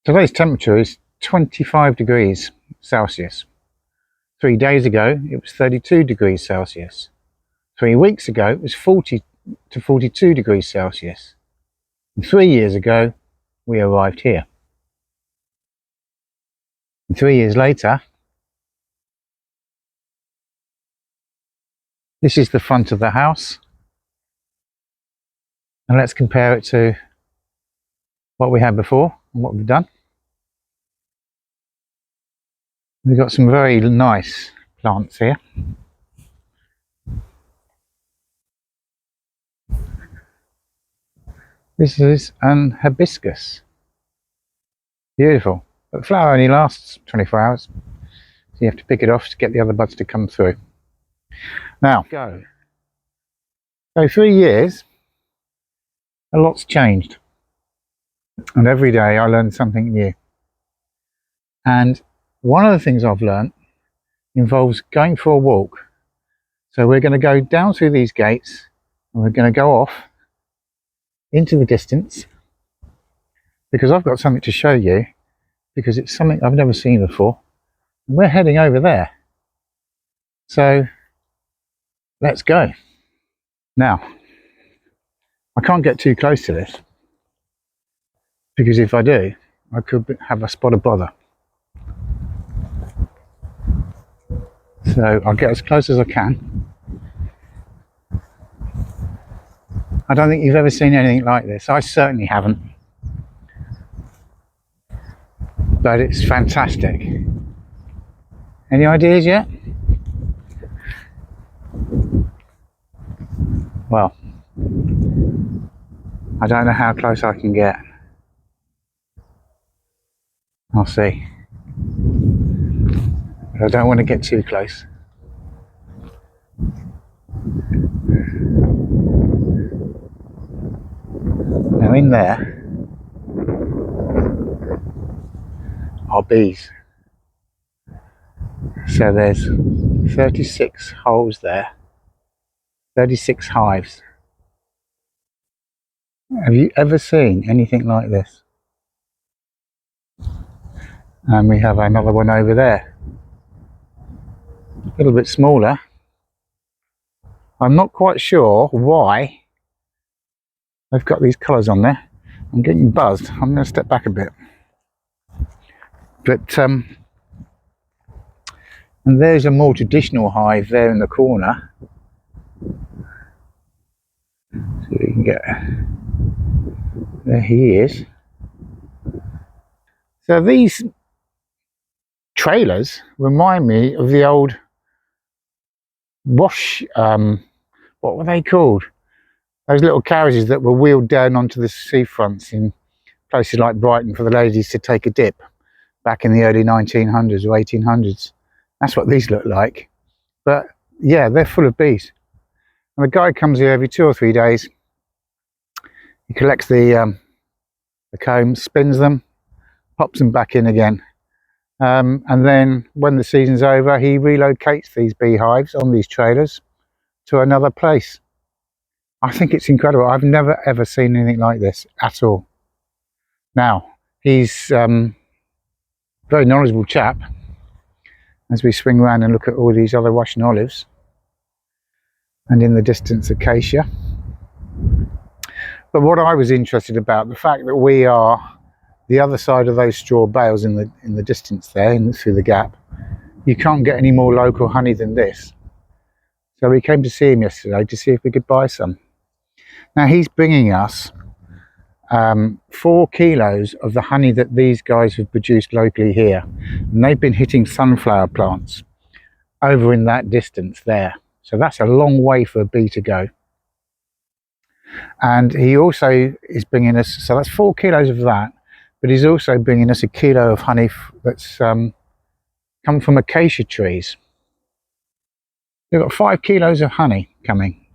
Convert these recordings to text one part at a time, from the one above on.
Today's temperature is 25 degrees Celsius. 3 days ago, it was 32 degrees Celsius. 3 weeks ago, it was 40 to 42 degrees Celsius. And 3 years ago, we arrived here. And 3 years later, this is the front of the house. And let's compare it to what we had before and what we've done. We've got some very nice plants here. This is an hibiscus. Beautiful. But the flower only lasts 24 hours. So you have to pick it off to get the other buds to come through. Now, go. So 3 years, a lot's changed. And every day I learn something new. And one of the things I've learned involves going for a walk. So we're going to go down through these gates and we're going to go off into the distance because I've got something to show you, because it's something I've never seen before. And we're heading over there. So let's go. Now, I can't get too close to this because if I do, I could have a spot of bother. So I'll get as close as I can. I don't think you've ever seen anything like this. I certainly haven't. But it's fantastic. Any ideas yet? Well, I don't know how close I can get. I'll see. But I don't want to get too close. Now in there are bees. So there's 36 holes there, 36 hives. Have you ever seen anything like this? And we have another one over there. A little bit smaller. I'm not quite sure why they've got these colours on there. I'm getting buzzed. I'm going to step back a bit. But and there's a more traditional hive there in the corner. So you can get, there he is. So these trailers remind me of the old wash, what were they called? Those little carriages that were wheeled down onto the seafronts in places like Brighton for the ladies to take a dip back in the early 1900s or 1800s. That's what these look like. But yeah, they're full of bees. And the guy comes here every 2 or 3 days. He collects the combs, spins them, pops them back in again. And then when the season's over, he relocates these beehives on these trailers to another place. I think it's incredible. I've never ever seen anything like this at all. Now, he's a very knowledgeable chap as we swing around and look at all these other Russian olives. And in the distance, acacia. But what I was interested about, the fact that we are the other side of those straw bales in the distance there, through the gap, you can't get any more local honey than this. So we came to see him yesterday to see if we could buy some. Now he's bringing us 4 kilos of the honey that these guys have produced locally here. And they've been hitting sunflower plants over in that distance there. So that's a long way for a bee to go. And he also is bringing us, so that's 4 kilos of that. But he's also bringing us a kilo of honey that's come from acacia trees. We've got 5 kilos of honey coming.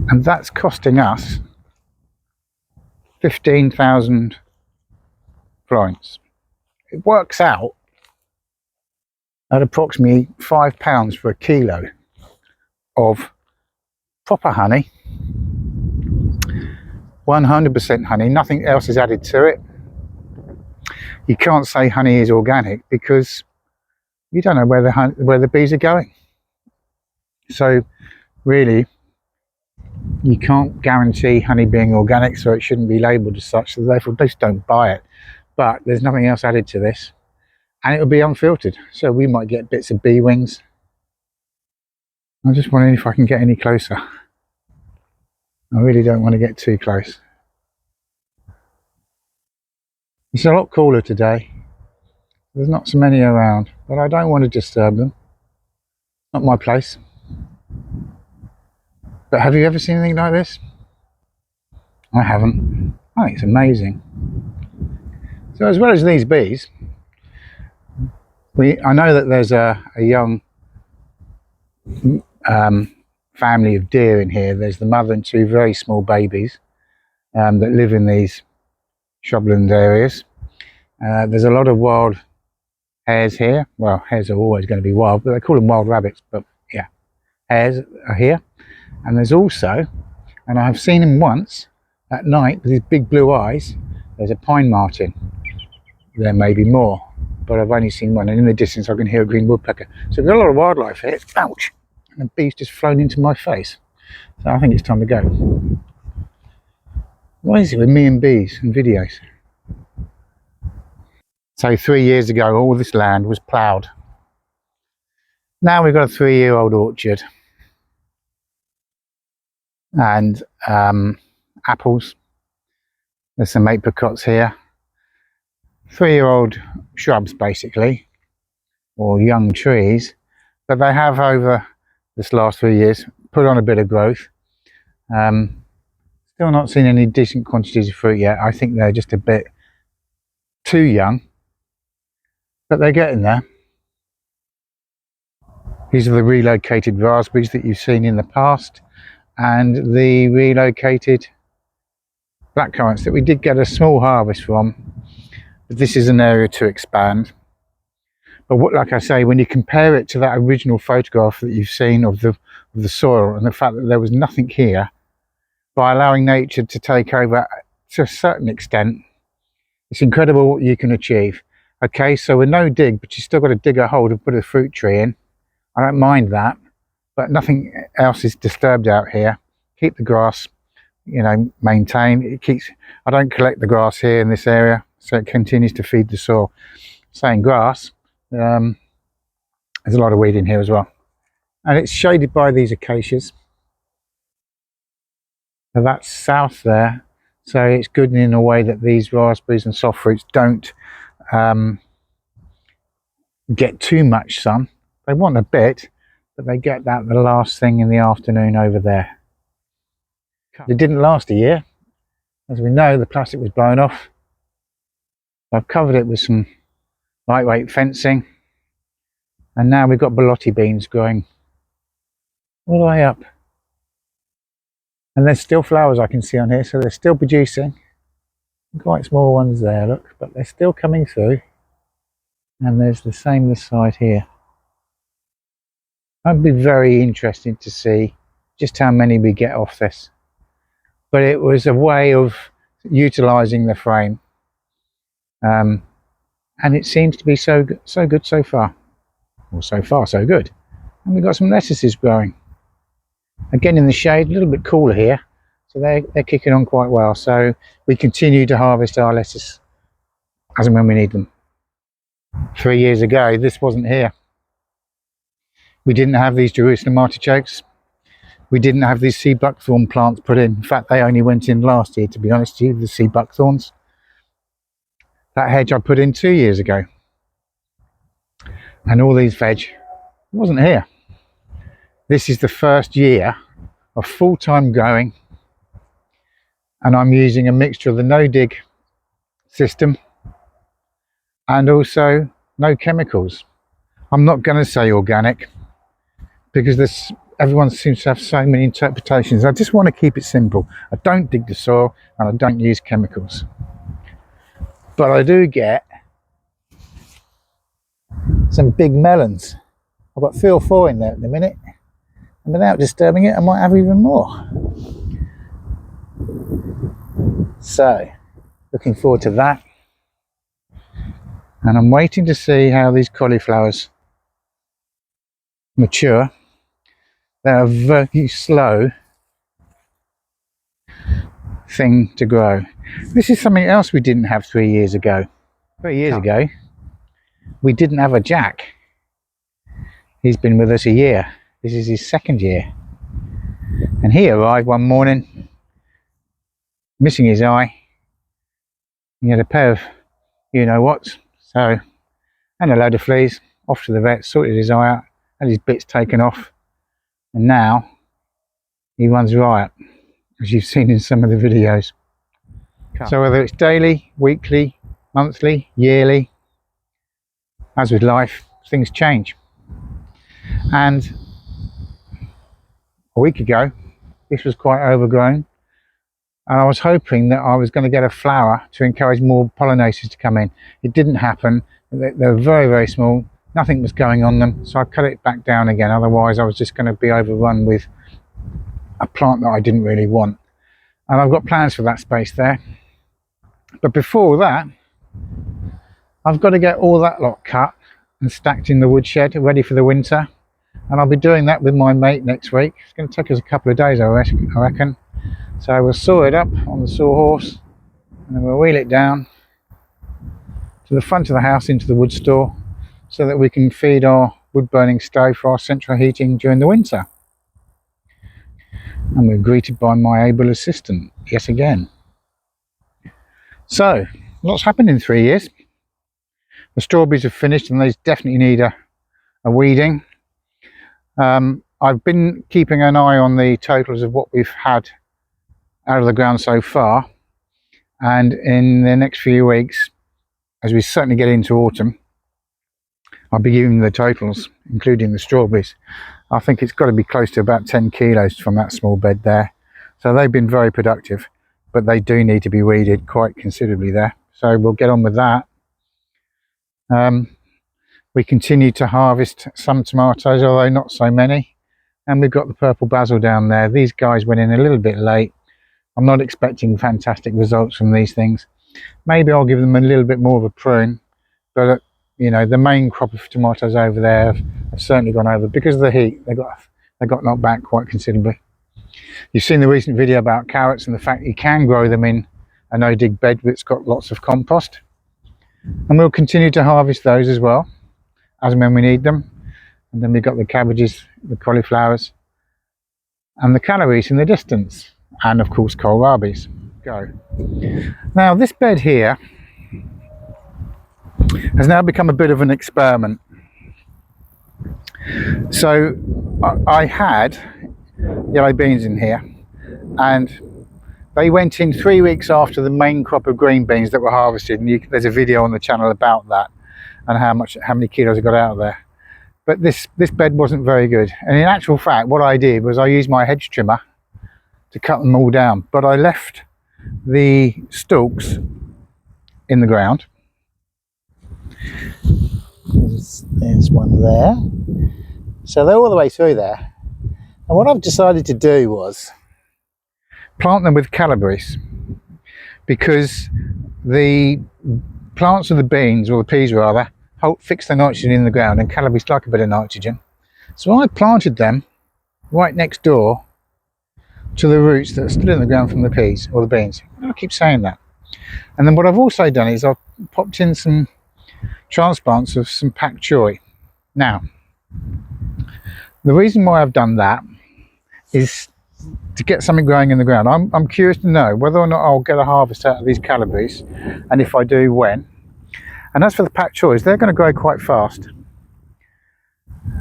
And that's costing us 15,000 florins. It works out at approximately £5 for a kilo of proper honey. 100% honey, nothing else is added to it. You can't say honey is organic because you don't know where the bees are going. So really, you can't guarantee honey being organic, so it shouldn't be labelled as such. So therefore, just don't buy it. But there's nothing else added to this, and it'll be unfiltered. So we might get bits of bee wings. I'm just wondering if I can get any closer. I really don't want to get too close. It's a lot cooler today. There's not so many around, but I don't want to disturb them. Not my place. But have you ever seen anything like this? I haven't. I think it's amazing. So as well as these bees, I know that there's a young family of deer in here. There's the mother and two very small babies that live in these shrubland areas. There's a lot of wild hares here. Well, hares are always going to be wild, but they call them wild rabbits. But yeah, hares are here. And there's also, and I've seen him once at night with his big blue eyes, there's a pine marten. There may be more, but I've only seen one, and in the distance I can hear a green woodpecker. So we've got a lot of wildlife here. Ouch! And the bee's just flown into my face. So I think it's time to go. What is it with me and bees and videos? So 3 years ago, all this land was ploughed. Now we've got a 3-year-old orchard. And apples. There's some apricots here. 3-year-old shrubs, basically, or young trees. But they have, over this last 3 years, put on a bit of growth. Still not seen any decent quantities of fruit yet. I think they're just a bit too young, but they're getting there. These are the relocated raspberries that you've seen in the past, and the relocated blackcurrants that we did get a small harvest from. But this is an area to expand. But like I say, when you compare it to that original photograph that you've seen of the soil, and the fact that there was nothing here, by allowing nature to take over to a certain extent, it's incredible what you can achieve. Okay, so with no dig, but you still got to dig a hole to put a fruit tree in. I don't mind that, but nothing else is disturbed out here. Keep the grass, you know, maintained. It keeps. I don't collect the grass here in this area, so it continues to feed the soil. Saying grass, there's a lot of weed in here as well, and it's shaded by these acacias. So that's south there, so it's good in a way that these raspberries and soft fruits don't get too much sun. They want a bit, but they get that the last thing in the afternoon over there. It didn't last a year. As we know, the plastic was blown off. I've covered it with some lightweight fencing, and now we've got borlotti beans growing all the way up. And there's still flowers I can see on here, so they're still producing. Quite small ones there, look, but they're still coming through. And there's the same this side here. I'd be very interested to see just how many we get off this. But it was a way of utilising the frame. And it seems to be so good so far. Well, so far so good. And we've got some lettuces growing. Again in the shade, a little bit cooler here. So they're kicking on quite well. So we continue to harvest our lettuce as and when we need them. 3 years ago, this wasn't here. We didn't have these Jerusalem artichokes. We didn't have these sea buckthorn plants put in. In fact, they only went in last year, to be honest with you, the sea buckthorns. That hedge I put in 2 years ago. And all these veg wasn't here. This is the first year of full-time growing, and I'm using a mixture of the no-dig system and also no chemicals. I'm not going to say organic because everyone seems to have so many interpretations. I just want to keep it simple. I don't dig the soil and I don't use chemicals. But I do get some big melons. I've got 3 or 4 in there at the minute, and without disturbing it I might have even more. So looking forward to that. And I'm waiting to see how these cauliflowers mature. They're a very slow thing to grow. This is something else we didn't have 3 years ago. 3 years ago, we didn't have a jack. He's been with us a year. This is his 2nd year. And he arrived one morning, missing his eye. He had a pair of you-know-whats, so, and a load of fleas. Off to the vet, sorted his eye out, had his bits taken off, and now he runs riot, as you've seen in some of the videos. So whether it's daily, weekly, monthly, yearly, as with life, things change. And a week ago, this was quite overgrown, and I was hoping that I was going to get a flower to encourage more pollinators to come in. It didn't happen. They were very, very small. Nothing was going on them, so I cut it back down again. Otherwise, I was just going to be overrun with a plant that I didn't really want. And I've got plans for that space there. But before that, I've got to get all that lot cut and stacked in the woodshed, ready for the winter. And I'll be doing that with my mate next week. It's going to take us a couple of days, I reckon. So we'll saw it up on the sawhorse, and then we'll wheel it down to the front of the house into the wood store, so that we can feed our wood burning stove for our central heating during the winter. And we're greeted by my able assistant yet again. So, lots happened in 3 years. The strawberries have finished and they definitely need a weeding. I've been keeping an eye on the totals of what we've had out of the ground so far, and in the next few weeks, as we certainly get into autumn, I'll be giving the totals, including the strawberries. I think it's got to be close to about 10 kilos from that small bed there. So they've been very productive, but they do need to be weeded quite considerably there. So we'll get on with that. We continue to harvest some tomatoes, although not so many. And we've got the purple basil down there. These guys went in a little bit late. I'm not expecting fantastic results from these things. Maybe I'll give them a little bit more of a prune, but the main crop of tomatoes over there have certainly gone over because of the heat. They got knocked back quite considerably. You've seen the recent video about carrots and the fact you can grow them in a no-dig bed that's got lots of compost. And we'll continue to harvest those as well, as and when we need them. And then we've got the cabbages, the cauliflowers, and the calories in the distance. And of course kohlrabies. Go. Now this bed here has now become a bit of an experiment. So I had yellow beans in here, and they went in 3 weeks after the main crop of green beans that were harvested, and there's a video on the channel about that and how many kilos I got out of there. But this bed wasn't very good, and in actual fact what I did was I used my hedge trimmer to cut them all down, but I left the stalks in the ground. There's one there, so they're all the way through there. And what I've decided to do was plant them with calabrese, because the plants of the beans, or the peas rather, fix the nitrogen in the ground, and calabrese like a bit of nitrogen. So I planted them right next door to the roots that are still in the ground from the peas or the beans. I keep saying that. And then what I've also done is I've popped in some transplants of some pak choi. Now, the reason why I've done that is to get something growing in the ground. I'm curious to know whether or not I'll get a harvest out of these calabrese, and if I do, when. And as for the pak chois, they're going to grow quite fast.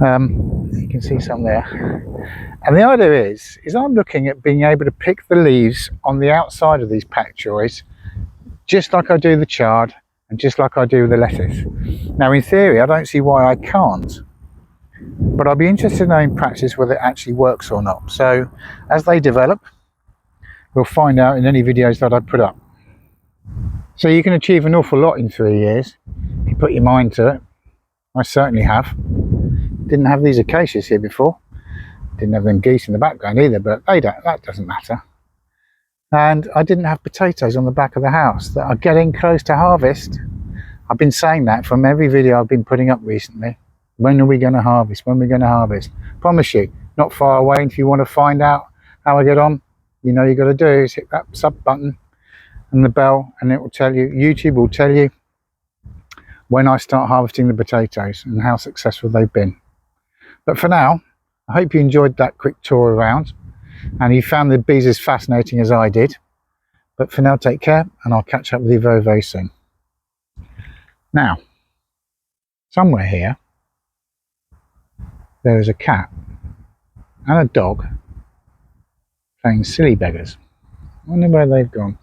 You can see some there. And the idea is I'm looking at being able to pick the leaves on the outside of these pak chois, just like I do the chard and just like I do the lettuce. Now in theory I don't see why I can't, but I'll be interested to know in practice whether it actually works or not. So as they develop, we'll find out in any videos that I put up. So you can achieve an awful lot in 3 years if you put your mind to it. I certainly have. Didn't have these acacias here before. Didn't have them geese in the background either, but that doesn't matter. And I didn't have potatoes on the back of the house that are getting close to harvest. I've been saying that from every video I've been putting up recently. When are we going to harvest? When are we going to harvest? Promise you, not far away. And if you want to find out how I get on, you know you got to do is hit that sub button and the bell, and it will tell you, YouTube will tell you when I start harvesting the potatoes and how successful they've been. But for now, I hope you enjoyed that quick tour around and you found the bees as fascinating as I did. But for now, take care, and I'll catch up with you very, very soon. Now, somewhere here, there is a cat and a dog playing silly beggars. I wonder where they've gone.